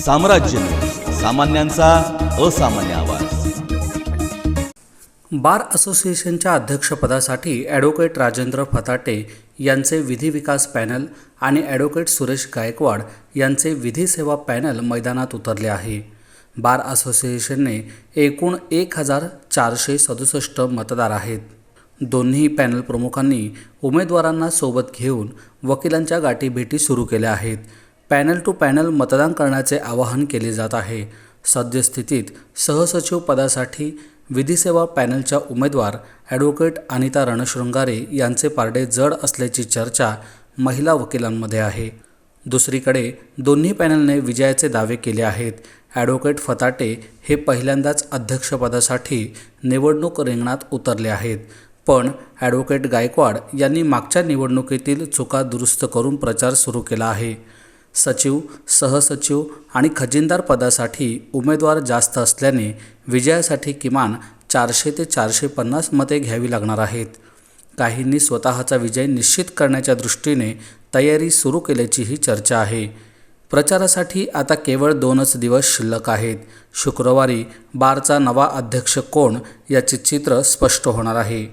साम्राज्य न्यूज, सामान्यांचा असामान्य आवाज। बार असोसिएशनच्या अध्यक्षपदासाठी ॲडव्होकेट राजेंद्र फताटे यांचे विधी विकास पॅनल आणि ॲडव्होकेट सुरेश गायकवाड यांचे विधी सेवा पॅनल मैदानात उतरले आहे। बार असोसिएशनने एकूण 1467 मतदार आहेत। दोन्ही पॅनल प्रमुखांनी उमेदवारांना सोबत घेऊन वकिलांच्या गाठीभेटी सुरू केल्या आहेत। पॅनल टू पॅनल मतदान करण्याचे आवाहन केले जात आहे। सद्यस्थितीत सहसचिव पदासाठी विधी सेवा पॅनलच्या उमेदवार ॲडव्होकेट अनिता रणशृंगारे यांचे पारडे जड असल्याची चर्चा महिला वकिलांमध्ये आहे। दुसरीकडे दोन्ही पॅनलने विजयाचे दावे केले आहेत। ॲडव्होकेट फताटे हे पहिल्यांदाच अध्यक्षपदासाठी निवडणूक रिंगणात उतरले आहेत, पण ॲडव्होकेट गायकवाड यांनी मागच्या निवडणुकीतील चुका दुरुस्त करून प्रचार सुरू केला आहे। सचिव, सहसचिव आणि खजिनदार पदासाठी उमेदवार जास्त असल्याने विजयासाठी किमान 400 ते 450 मते घ्यावी लागणार आहेत। काहींनी स्वतःचा विजय निश्चित करण्याच्या दृष्टीने तयारी सुरू केल्याचीही चर्चा आहे। प्रचारासाठी आता केवळ 2च दिवस शिल्लक आहेत। शुक्रवारी बारचा नवा अध्यक्ष कोण याचे चित्र स्पष्ट होणार आहे।